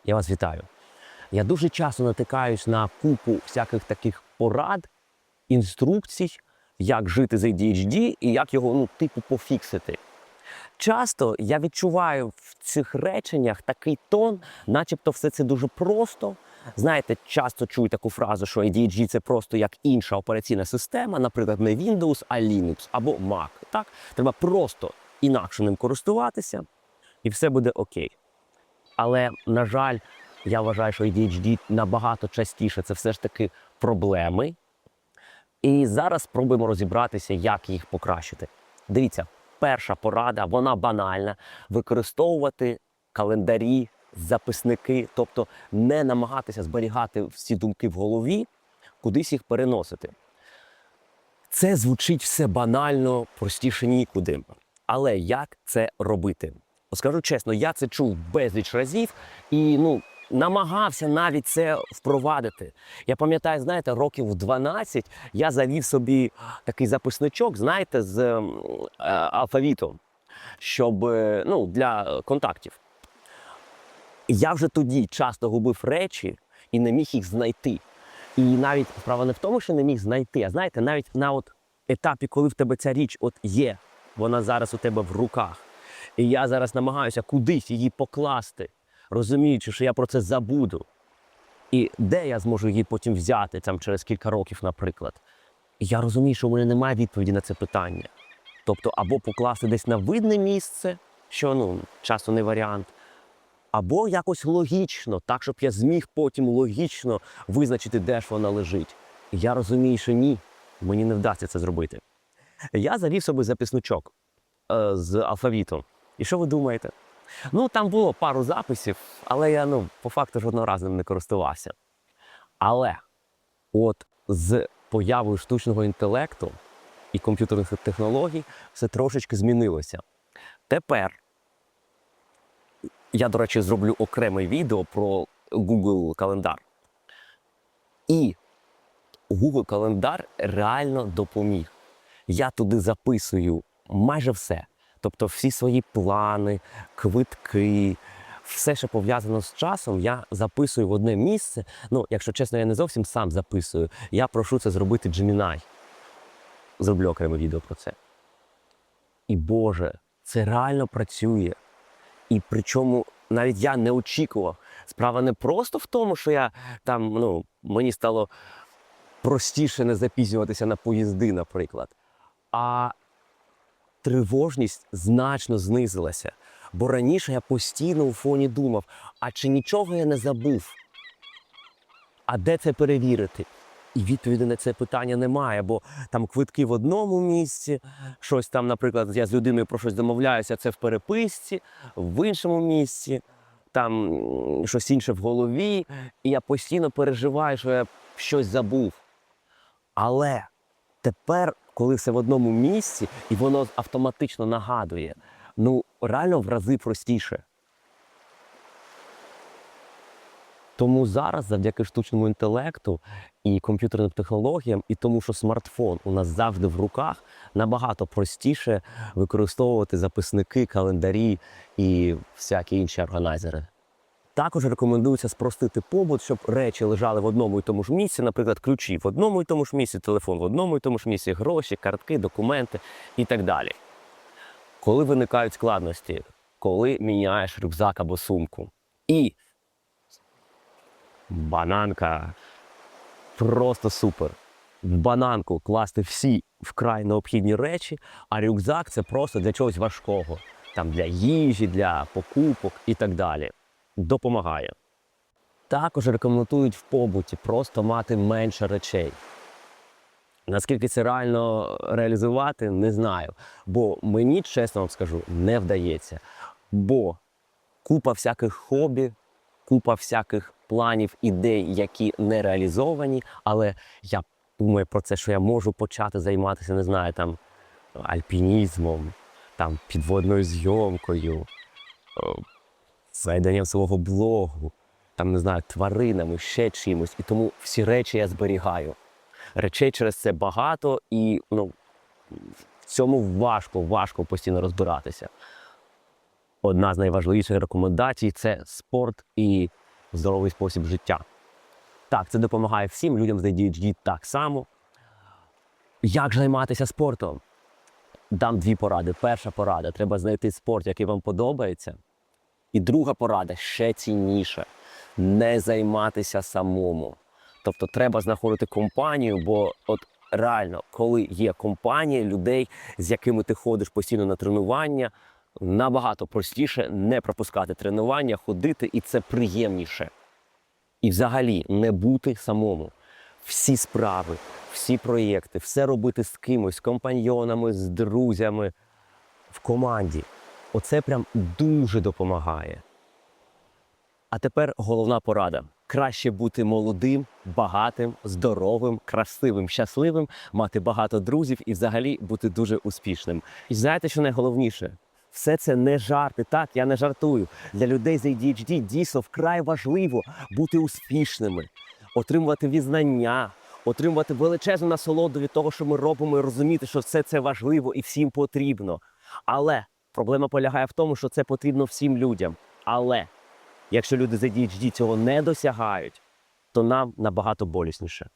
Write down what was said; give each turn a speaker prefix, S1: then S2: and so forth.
S1: Я вас вітаю. Я дуже часто натикаюсь на купу всяких таких порад, інструкцій, як жити з ADHD і як його, пофіксити. Часто я відчуваю в цих реченнях такий тон, начебто все це дуже просто. Знаєте, часто чую таку фразу, що ADHD – це просто як інша операційна система, наприклад, не Windows, а Linux або Mac. Так? Треба просто інакше ним користуватися, і все буде окей. Але, на жаль, я вважаю, що ADHD набагато частіше це все ж таки проблеми. І зараз спробуємо розібратися, як їх покращити. Дивіться, перша порада, вона банальна. Використовувати календарі, записники, тобто не намагатися зберігати всі думки в голові, кудись їх переносити. Це звучить все банально, простіше нікуди. Але як це робити? Скажу чесно, я це чув безліч разів і намагався навіть це впровадити. Я пам'ятаю, знаєте, років в 12 я завів собі такий записничок, знаєте, з алфавітом, щоб, для контактів. Я вже тоді часто губив речі і не міг їх знайти. І навіть справа не в тому, що не міг знайти, а знаєте, навіть на етапі, коли в тебе ця річ є, вона зараз у тебе в руках, і я зараз намагаюся кудись її покласти, розуміючи, що я про це забуду. І де я зможу її потім взяти, через кілька років, наприклад. І я розумію, що в мене немає відповіді на це питання. Тобто, або покласти десь на видне місце, що, часто не варіант, або якось логічно, так, щоб я зміг потім логічно визначити, де ж вона лежить. І я розумію, що ні, мені не вдасться це зробити. Я завів собі записничок з алфавітом. І що ви думаєте? Там було пару записів, але я, по факту, жодного разу ним не користувався. Але з появою штучного інтелекту і комп'ютерних технологій все трошечки змінилося. Тепер я, до речі, зроблю окреме відео про Google Календар. І Google Календар реально допоміг. Я туди записую майже все. Тобто всі свої плани, квитки, все, що пов'язано з часом, я записую в одне місце. Якщо чесно, я не зовсім сам записую. Я прошу це зробити Gemini. Зроблю окреме відео про це. І, Боже, це реально працює. І причому навіть я не очікував. Справа не просто в тому, що мені стало простіше не запізнюватися на поїзди, наприклад. А тривожність значно знизилася. Бо раніше я постійно у фоні думав, а чи нічого я не забув? А де це перевірити? І відповіді на це питання немає, бо квитки в одному місці, щось наприклад, я з людиною про щось домовляюся, це в переписці, в іншому місці, щось інше в голові, і я постійно переживаю, що я щось забув. Але тепер, коли все в одному місці, і воно автоматично нагадує, реально в рази простіше. Тому зараз, завдяки штучному інтелекту і комп'ютерним технологіям, і тому, що смартфон у нас завжди в руках, набагато простіше використовувати записники, календарі і всякі інші органайзери. Також рекомендується спростити побут, щоб речі лежали в одному і тому ж місці, наприклад, ключі в одному і тому ж місці, телефон в одному і тому ж місці, гроші, картки, документи і так далі. Коли виникають складності, коли міняєш рюкзак або сумку. І бананка просто супер. В бананку класти всі вкрай необхідні речі, а рюкзак – це просто для чогось важкого. Для їжі, для покупок і так далі. Допомагає. Також рекомендують в побуті просто мати менше речей. Наскільки це реально реалізувати, не знаю. Бо мені, чесно вам скажу, не вдається. Бо купа всяких хобі, купа всяких планів, ідей, які не реалізовані, але я думаю про це, що я можу почати займатися, не знаю, альпінізмом, підводною зйомкою, веденням свого блогу, не знаю, тваринами, ще чимось. І тому всі речі я зберігаю. Речей через це багато і, в цьому важко постійно розбиратися. Одна з найважливіших рекомендацій – це спорт і здоровий спосіб життя. Так, це допомагає всім людям з ADHD так само. Як ж займатися спортом? Дам дві поради. Перша порада – треба знайти спорт, який вам подобається. І друга порада, ще цінніша – не займатися самому. Тобто треба знаходити компанію, бо от реально, коли є компанія людей, з якими ти ходиш постійно на тренування, набагато простіше не пропускати тренування, ходити, і це приємніше. І взагалі не бути самому. Всі справи, всі проєкти, все робити з кимось, з компаньйонами, з друзями, в команді. Оце прям дуже допомагає. А тепер головна порада. Краще бути молодим, багатим, здоровим, красивим, щасливим, мати багато друзів і взагалі бути дуже успішним. І знаєте, що найголовніше? Все це не жарти, так, я не жартую. Для людей з ADHD дійсно вкрай важливо бути успішними, отримувати визнання, отримувати величезну насолоду від того, що ми робимо, і розуміти, що все це важливо і всім потрібно. Але проблема полягає в тому, що це потрібно всім людям. Але якщо люди з ADHD цього не досягають, то нам набагато болісніше.